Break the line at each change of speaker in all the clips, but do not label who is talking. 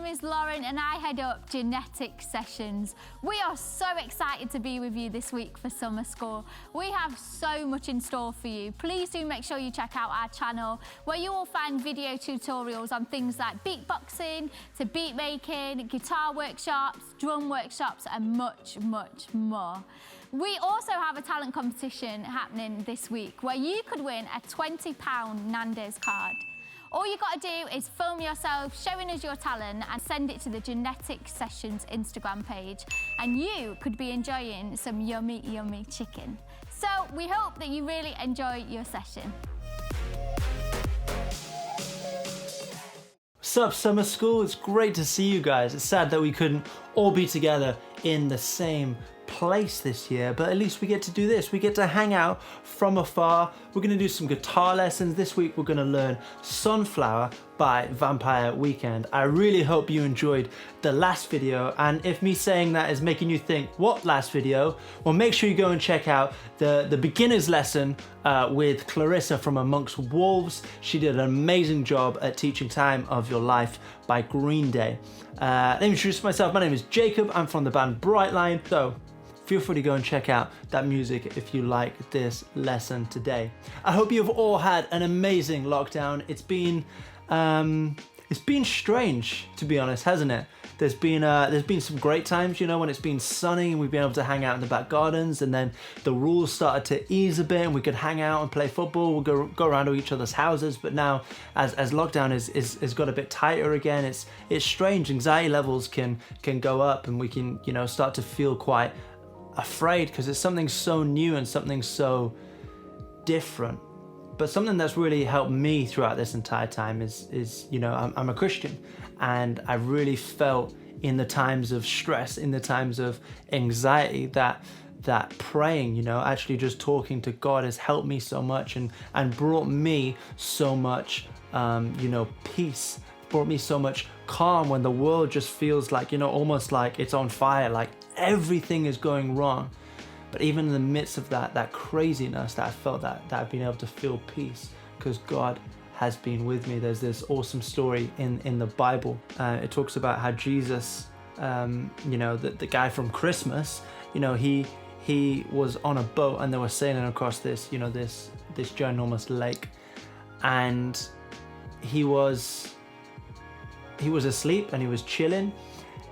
is Lauren and I head up Genetik Sessions. We are so excited to be with you this week for summer school. We have so much in store for you. Please do make sure you check out our channel where you will find video tutorials on things like beatboxing, to beat making, guitar workshops, drum workshops and much, much more. We also have a talent competition happening this week where you could win a £20 Nando's card. All you got to do is film yourself showing us your talent and send it to the Genetik Sessions Instagram page, and you could be enjoying some yummy, yummy chicken. So we hope that you really enjoy your session.
What's up, summer school? It's great to see you guys. It's sad that we couldn't all be together in the same place this year, but at least we get to do this. We get to hang out from afar. We're going to do some guitar lessons. This week we're going to learn Sunflower by Vampire Weekend. I really hope you enjoyed the last video, and if me saying that is making you think, what last video? Well, make sure you go and check out the beginner's lesson with Clarissa from Amongst Wolves. She did an amazing job at teaching Time of Your Life by Green Day. Let me introduce myself. My name is Jacob. I'm from the band Brightline. So feel free to go and check out that music if you like this lesson today. I hope you've all had an amazing lockdown. It's been strange, to be honest, hasn't it? There's been some great times, you know, when it's been sunny and we've been able to hang out in the back gardens, and then the rules started to ease a bit and we could hang out and play football. We'll go around to each other's houses. But now, as lockdown is got a bit tighter again, it's strange. Anxiety levels can go up, and we can, you know, start to feel quite afraid because it's something so new and something so different. But something that's really helped me throughout this entire time is you know, I'm a Christian, and I really felt in the times of stress, in the times of anxiety, that praying, you know, actually just talking to God has helped me so much and brought me so much, you know, peace, brought me so much calm when the world just feels like, you know, almost like it's on fire, like everything is going wrong. But even in the midst of that craziness, that I felt that I've been able to feel peace because God has been with me. There's this awesome story in the Bible. It talks about how Jesus, you know, the guy from Christmas, you know, he was on a boat and they were sailing across this, you know, this ginormous lake, and he was asleep and he was chilling.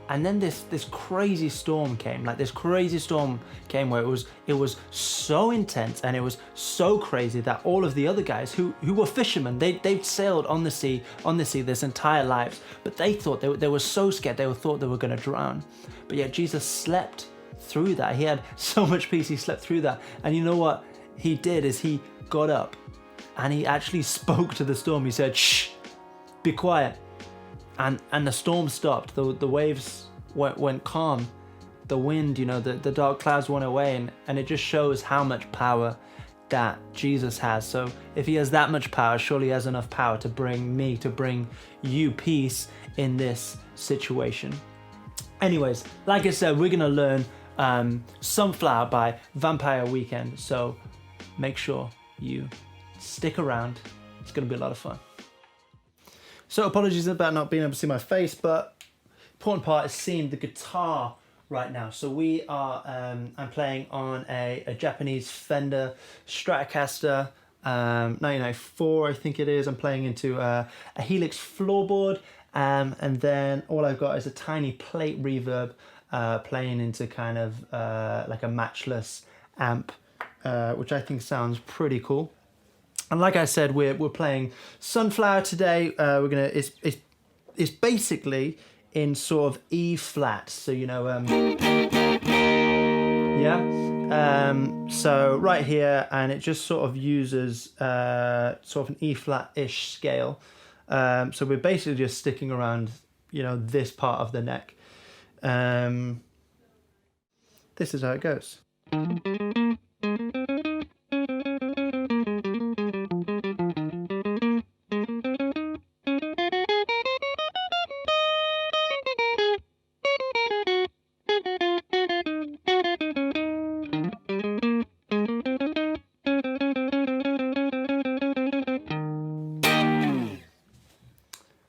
And then this crazy storm came. Like this crazy storm came where it was so intense and it was so crazy that all of the other guys who were fishermen, they'd sailed on the sea this entire lives, but they thought they were so scared, they thought they were going to drown. But yet Jesus slept through that. He had so much peace. He slept through that. And you know what he did is he got up and he actually spoke to the storm. He said, "Shh, be quiet." And the storm stopped. The waves went calm. The wind, you know, the dark clouds went away, and it just shows how much power that Jesus has. So if he has that much power, surely he has enough power to bring you peace in this situation. Anyways, like I said, we're gonna learn Sunflower by Vampire Weekend. So make sure you stick around. It's gonna be a lot of fun. So apologies about not being able to see my face, but important part is seeing the guitar right now. So we are, I'm playing on a Japanese Fender Stratocaster 1994, I think it is. I'm playing into a Helix floorboard, and then all I've got is a tiny plate reverb playing into kind of like a matchless amp, which I think sounds pretty cool. And like I said, we're playing Sunflower today. We're gonna it's basically in sort of E flat. So you know, yeah. So right here, and it just sort of uses sort of an E flat-ish scale. So we're basically just sticking around, you know, this part of the neck. This is how it goes.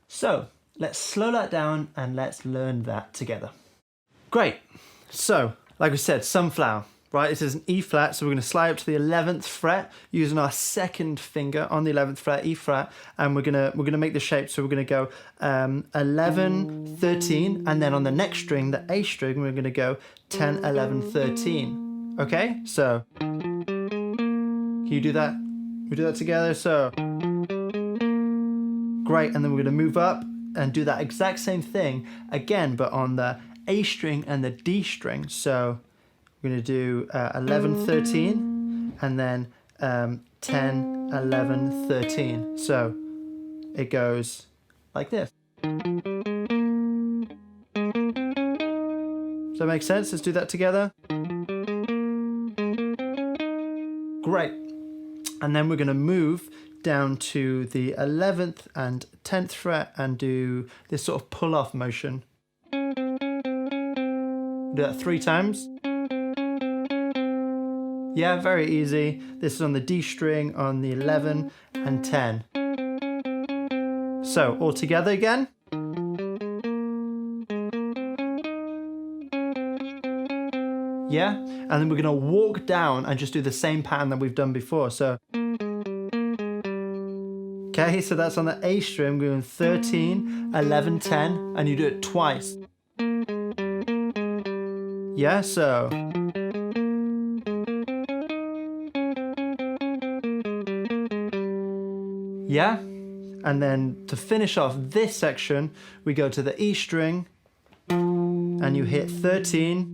So let's slow that down and let's learn that together. Great. So, like we said, sunflower, right? This is an E flat, so we're going to slide up to the 11th fret using our second finger on the 11th fret, E flat, and we're gonna make the shape. So we're going to go 11, 13, and then on the next string, the A string, we're going to go 10, 11, 13. Okay? So, can you do that? We do that together. So, great. And then we're going to move up and do that exact same thing again, but on the A string and the D string. So we're going to do 11, 13, and then 10, 11, 13. So it goes like this. Does that make sense? Let's do that together. Great. And then we're going to move down to the 11th and 10th fret and do this sort of pull-off motion. Do that 3 times. Yeah, very easy. This is on the D string on the 11 and 10. So, all together again. Yeah, and then we're going to walk down and just do the same pattern that we've done before. So, okay, so that's on the A string, we're doing 13, 11, 10, and you do it twice. Yeah, so. Yeah, and then to finish off this section, we go to the E string, and you hit 13.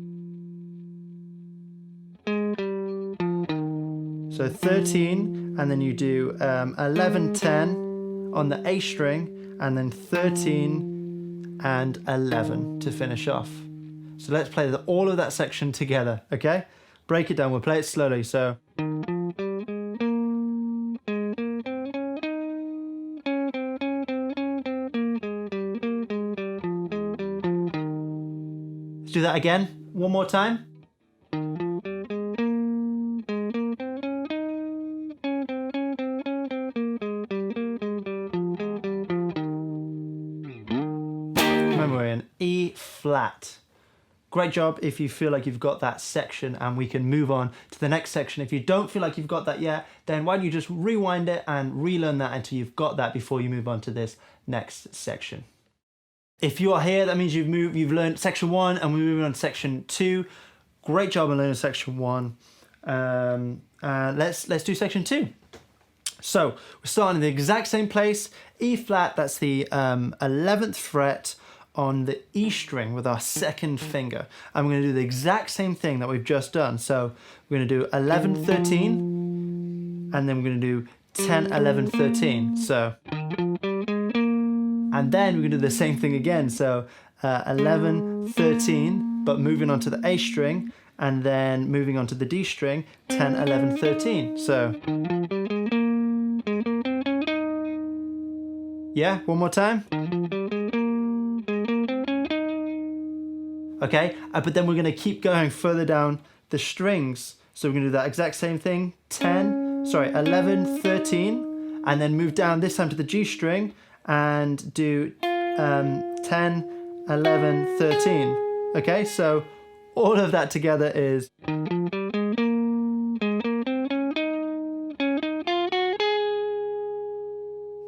So 13, and then you do 11, 10 on the A string, and then 13 and 11 to finish off. So let's play all of that section together, okay? Break it down, we'll play it slowly, so. Let's do that again, one more time. Remember, we're in E flat. Great job if you feel like you've got that section, and we can move on to the next section. If you don't feel like you've got that yet, then why don't you just rewind it and relearn that until you've got that before you move on to this next section. If you are here, that means you've learned section 1 and we're moving on to section 2. Great job on learning section 1. Let's do section 2. So we're starting in the exact same place, E flat, that's the 11th fret on the E string with our second finger. And we're going to do the exact same thing that we've just done. So we're going to do 11, 13, and then we're going to do 10, 11, 13. So, and then we're going to do the same thing again. So 11, 13, but moving on to the A string, and then moving on to the D string, 10, 11, 13. So, yeah, one more time. Okay, but then we're going to keep going further down the strings. So we're going to do that exact same thing. 11, 13, and then move down this time to the G string and do 10, 11, 13. Okay, so all of that together is.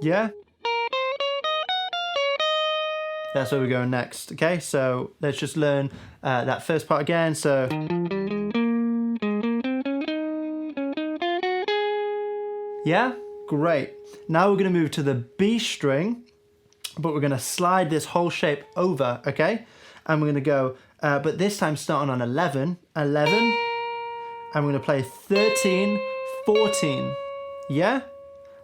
Yeah? That's where we're going next, okay? So let's just learn that first part again, so. Yeah? Great. Now we're gonna move to the B string, but we're gonna slide this whole shape over, okay? And we're gonna go, but this time starting on 11, and we're gonna play 13, 14, yeah?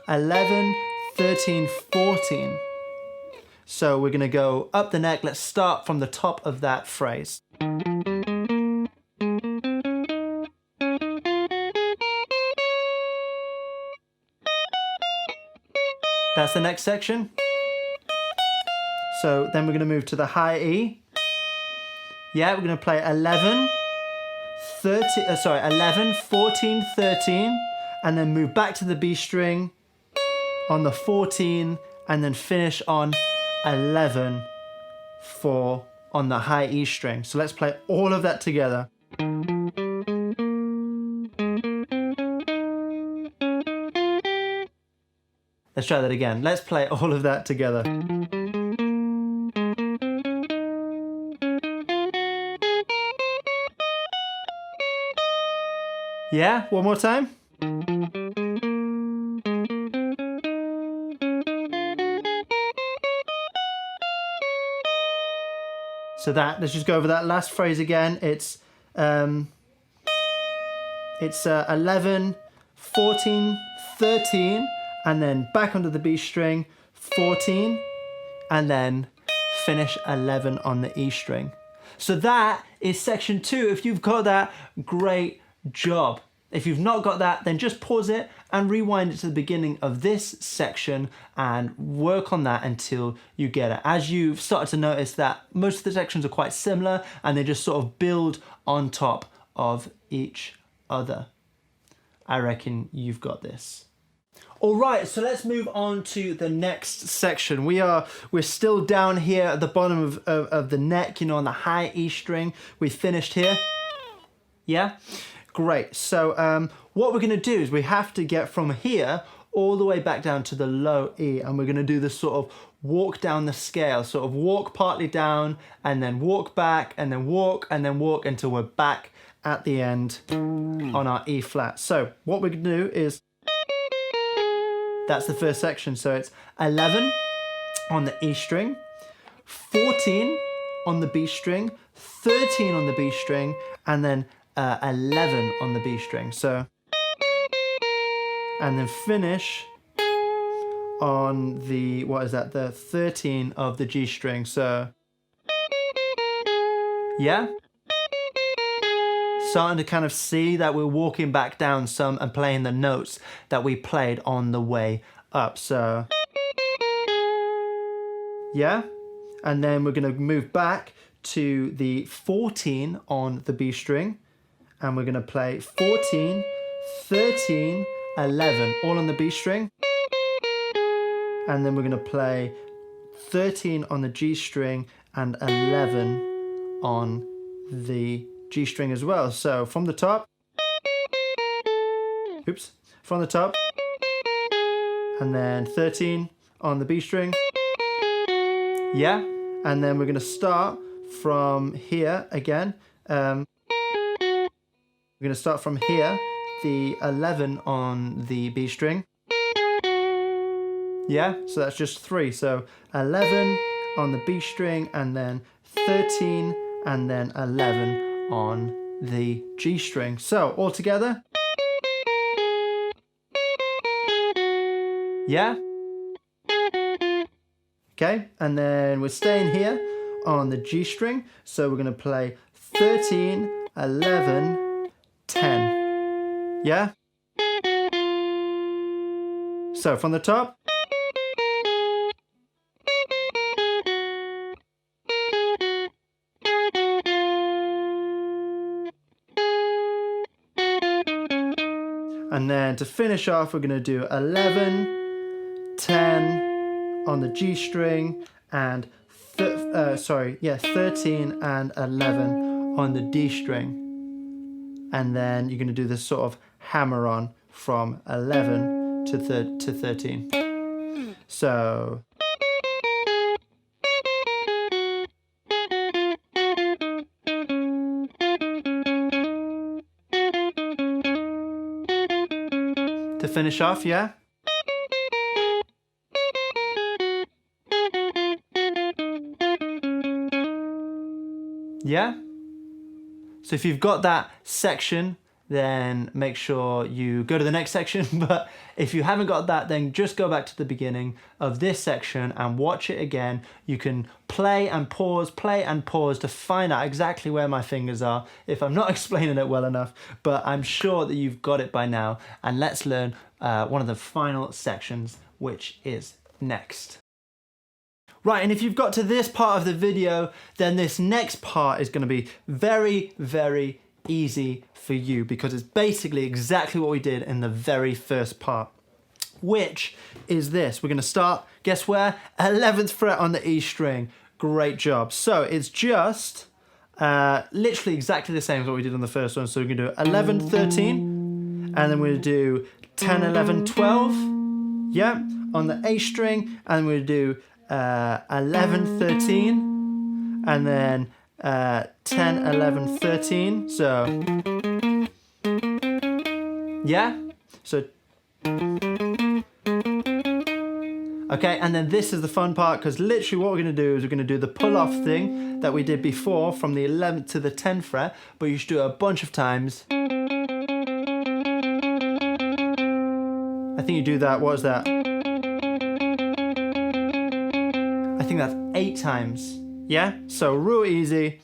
11, 13, 14. So we're going to go up the neck. Let's start from the top of that phrase. That's the next section. So then we're going to move to the high E. Yeah, we're going to play 11, 14, 13, and then move back to the B string on the 14, and then finish on 11, 4 on the high E string. So let's play all of that together. Let's try that again. Let's play all of that together. Yeah, one more time. So let's just go over that last phrase again. It's 11, 14, 13, and then back onto the B string, 14, and then finish 11 on the E string. So that is section 2. If you've got that, great job. If you've not got that, then just pause it and rewind it to the beginning of this section and work on that until you get it. As you've started to notice that most of the sections are quite similar and they just sort of build on top of each other. I reckon you've got this. All right, so let's move on to the next section. We're still down here at the bottom of the neck, you know, on the high E string. We finished here. Yeah? Great. So what we're going to do is we have to get from here all the way back down to the low E, and we're going to do this sort of walk down the scale, sort of walk partly down and then walk back and then walk until we're back at the end on our E flat. So what we're going to do is, that's the first section. So it's 11 on the E string, 14 on the B string, 13 on the B string, and then 11 on the B string. So, and then finish on the, what is that? The 13 of the G string. So, yeah. Starting to kind of see that we're walking back down some and playing the notes that we played on the way up. So, yeah. And then we're going to move back to the 14 on the B string. And we're going to play 14, 13, 11, all on the B string. And then we're going to play 13 on the G string and 11 on the G string as well. So from the top, from the top, and then 13 on the B string. Yeah. And then we're going to start from here again. We're going to start from here, the 11 on the B string. Yeah, so that's just 3. So 11 on the B string, and then 13, and then 11 on the G string. So all together. Yeah. Okay, and then we're staying here on the G string. So we're going to play 13, 11, 10. Yeah? So from the top. And then to finish off, we're going to do 11, 10 on the G string, and 13 and 11 on the D string. And then you're going to do this sort of hammer on from 11 to 13. So. To finish off, yeah? Yeah? So if you've got that section, then make sure you go to the next section. But if you haven't got that, then just go back to the beginning of this section and watch it again. You can play and pause to find out exactly where my fingers are if I'm not explaining it well enough. But I'm sure that you've got it by now. And let's learn one of the final sections, which is next. Right, and if you've got to this part of the video, then this next part is going to be very, very easy for you, because it's basically exactly what we did in the very first part. which is this. We're going to start, guess where? 11th fret on the E string. Great job. So it's just literally exactly the same as what we did on the first one. So we're going to do 11, 13, and then we're going to do 10, 11, 12, yeah, on the A string, and we're going to do 11, 13, and then 10, 11, 13. So, yeah, so, okay, and then this is the fun part, because literally what we're going to do is we're going to do the pull-off thing that we did before from the 11th to the 10th fret, but you should do it a bunch of times. I think you do that, what is that? I think that's 8 times, yeah? So real easy.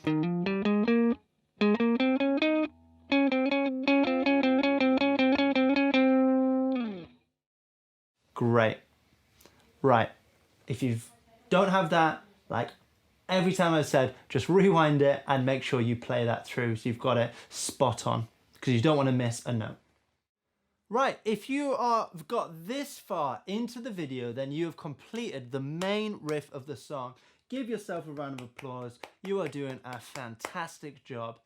Great. Right, if you don't have that, like every time I've said, just rewind it and make sure you play that through so you've got it spot on, because you don't want to miss a note. Right, if you have got this far into the video, then you have completed the main riff of the song. Give yourself a round of applause. You are doing a fantastic job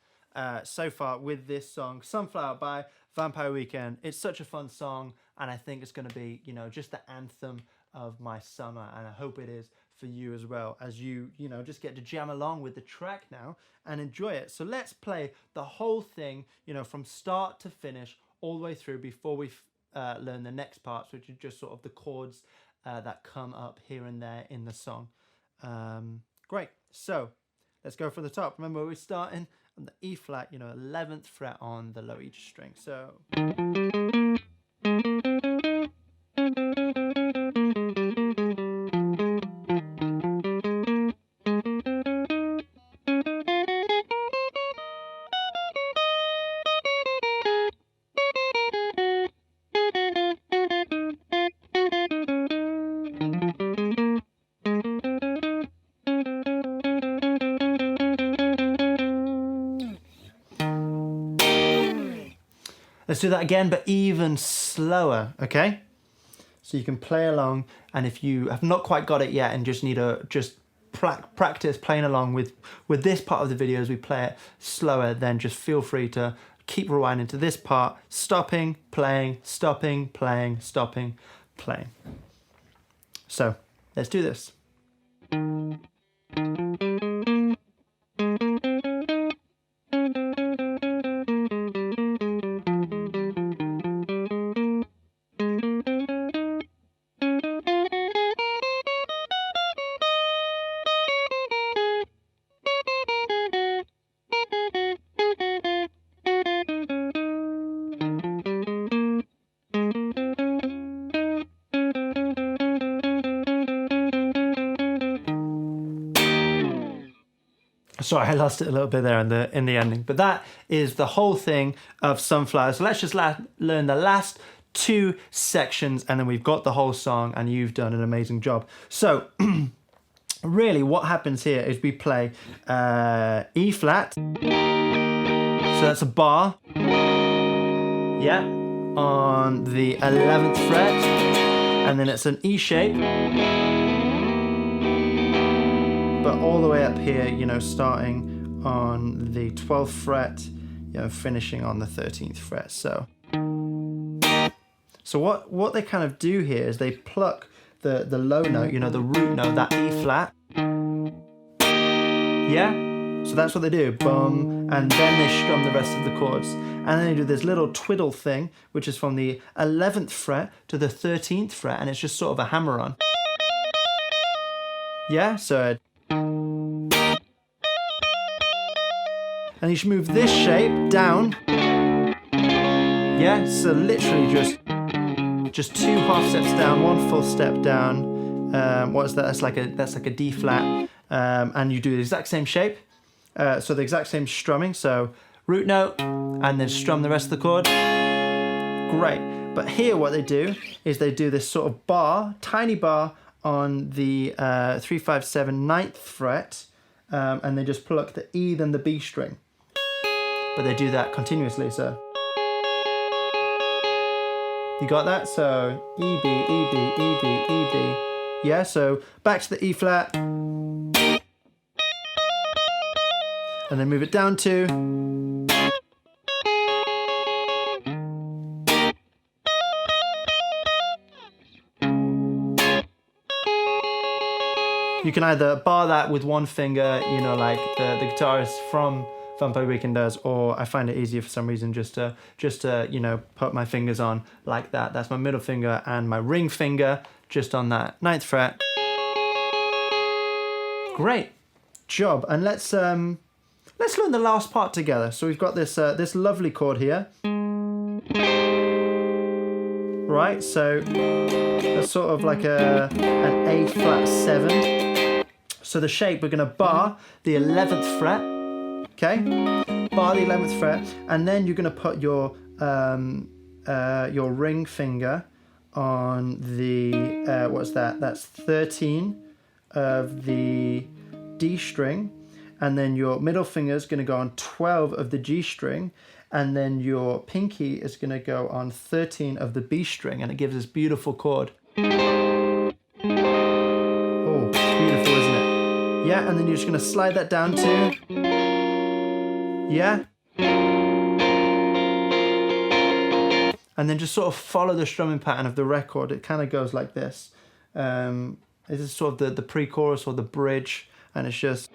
so far with this song, Sunflower by Vampire Weekend. It's such a fun song, and I think it's going to be, you know, just the anthem of my summer, and I hope it is for you as well, as you know, just get to jam along with the track now and enjoy it. So let's play the whole thing, you know, from start to finish, all the way through before we learn the next parts, which are just sort of the chords that come up here and there in the song. Great, so let's go from the top. Remember, we're starting on the E flat, you know, 11th fret on the low E string. So let's do that again, but even slower, okay? So you can play along, and if you have not quite got it yet and just need to practice playing along with this part of the video as we play it slower, then just feel free to keep rewinding to this part, stopping, playing, stopping, playing, stopping, playing. So let's do this. Sorry, I lost it a little bit there in the ending, but that is the whole thing of Sunflower. So let's just learn the last 2 sections, and then we've got the whole song, and you've done an amazing job. So really what happens here is we play E flat, so that's a bar, yeah, on the 11th fret, and then it's an E shape, but all the way up here, you know, starting on the 12th fret, you know, finishing on the 13th fret. So what they kind of do here is they pluck the low note, you know, the root note, that E flat. Yeah? So that's what they do, bum, and then they strum the rest of the chords. And then they do this little twiddle thing, which is from the 11th fret to the 13th fret, and it's just sort of a hammer-on. Yeah? So and you should move this shape down. Yeah, so literally just 2 half steps down, 1 full step down. What is that? That's like a D flat. And you do the exact same shape. So the exact same strumming. So root note, and then strum the rest of the chord. Great. But here what they do is they do this sort of bar, tiny bar on the 3, 5, 7, 9th fret. And they just pluck the E then the B string. But they do that continuously, so. You got that? So E, B, E, B, E, B, E, B. Yeah, so back to the E flat. And then move it down to. You can either bar that with one finger, you know, like the guitarist from Vampire Weekend does, or I find it easier for some reason just to you know, put my fingers on like that. That's my middle finger and my ring finger just on that 9th fret. Great job. And let's learn the last part together. So we've got this this lovely chord here. Right, so that's sort of like an A flat 7. So the shape, we're going to bar the 11th fret, okay? Bar the 11th fret, and then you're going to put your ring finger on the, what's that? That's 13 of the D string, and then your middle finger is going to go on 12 of the G string, and then your pinky is going to go on 13 of the B string, and it gives this beautiful chord. Oh, it's beautiful, isn't it? Yeah, and then you're just going to slide that down to, yeah. And then just sort of follow the strumming pattern of the record. It kind of goes like this. This is sort of the pre-chorus or the bridge, and it's just.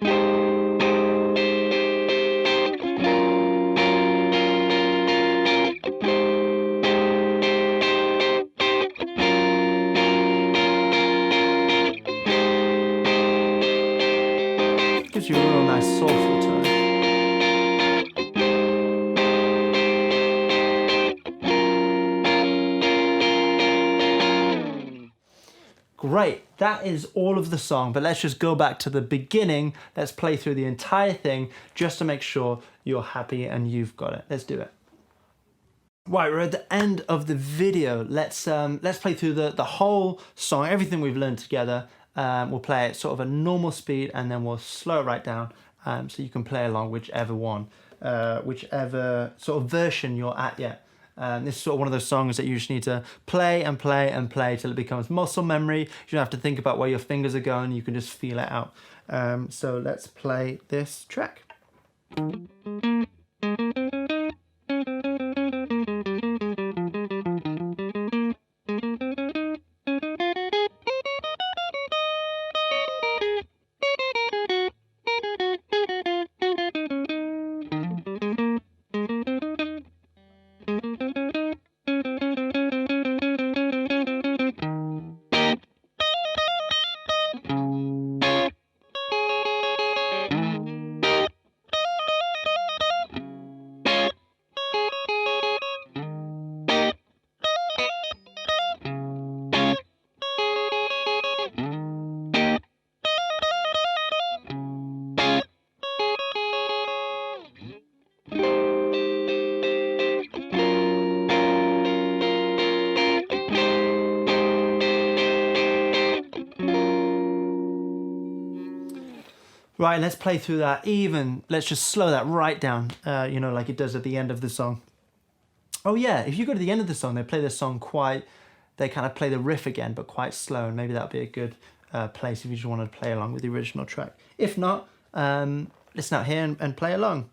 Gives you a real nice soulful tone. Great, that is all of the song, but let's just go back to the beginning. Let's play through the entire thing just to make sure you're happy and you've got it. Let's do it. Right, we're at the end of the video. Let's play through the whole song, everything we've learned together. We'll play it sort of a normal speed, and then we'll slow it right down so you can play along whichever one, whichever sort of version you're at yet. This is sort of one of those songs that you just need to play and play and play till it becomes muscle memory. You don't have to think about where your fingers are going. You can just feel it out. So let's play this track. Right, let's play through that even. Let's just slow that right down, you know, like it does at the end of the song. Oh yeah, if you go to the end of the song, they play the song they kind of play the riff again, but quite slow, and maybe that'd be a good place if you just want to play along with the original track. If not, listen out here and play along.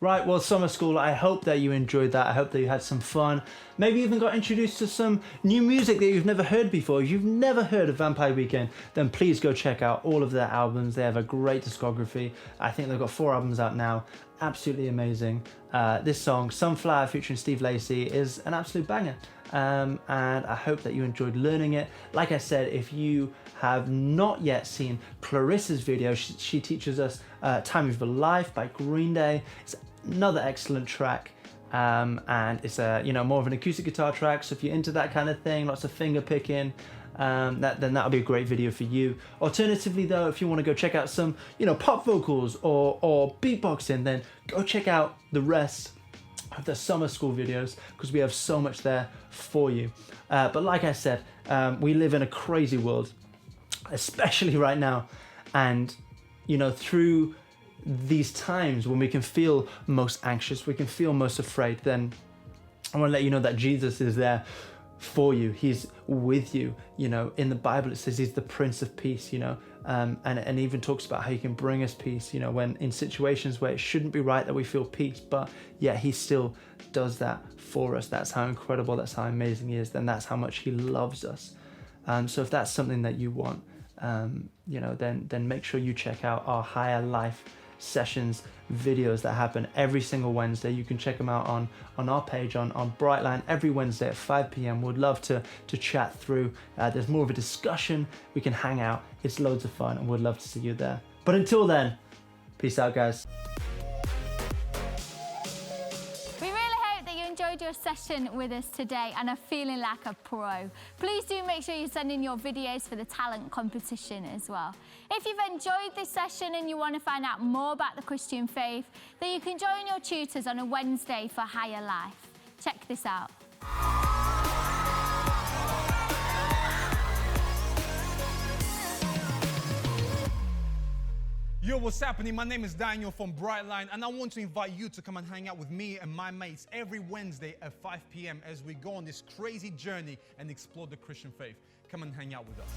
Right, well, summer school, I hope that you enjoyed that. I hope that you had some fun. Maybe even got introduced to some new music that you've never heard before. If you've never heard of Vampire Weekend, then please go check out all of their albums. They have a great discography. I think they've got 4 albums out now. Absolutely amazing. This song, Sunflower, featuring Steve Lacy, is an absolute banger. And I hope that you enjoyed learning it. Like I said, if you have not yet seen Clarissa's video, she teaches us Time of Your Life by Green Day. It's another excellent track, and it's a more of an acoustic guitar track, so if you're into that kind of thing, lots of finger picking, then that'll be a great video for you. Alternatively though, if you want to go check out some pop vocals or beatboxing, then go check out the rest of the summer school videos, because we have so much there for you. But like I said, we live in a crazy world, especially right now, and through these times when we can feel most anxious, we can feel most afraid, then I want to let you know that Jesus is there for you. He's with you. In the Bible it says he's the Prince of Peace, and even talks about how he can bring us peace, when in situations where it shouldn't be right that we feel peace, but yet he still does that for us. That's how incredible, that's how amazing he is, and that's how much he loves us. So if that's something that you want, then make sure you check out our Higher Life Sessions videos that happen every single Wednesday. You can check them out on our page on Brightline every Wednesday at 5 p.m. We'd love to chat through. There's more of a discussion. We can hang out. It's loads of fun, and we'd love to see you there. But until then, peace out, guys.
Enjoyed your session with us today and are feeling like a pro. Please do make sure you send in your videos for the talent competition as well. If you've enjoyed this session and you want to find out more about the Christian faith, then you can join your tutors on a Wednesday for Higher Life. Check this out.
Yo, what's happening? My name is Daniel from Brightline, and I want to invite you to come and hang out with me and my mates every Wednesday at 5 p.m. as we go on this crazy journey and explore the Christian faith. Come and hang out with us.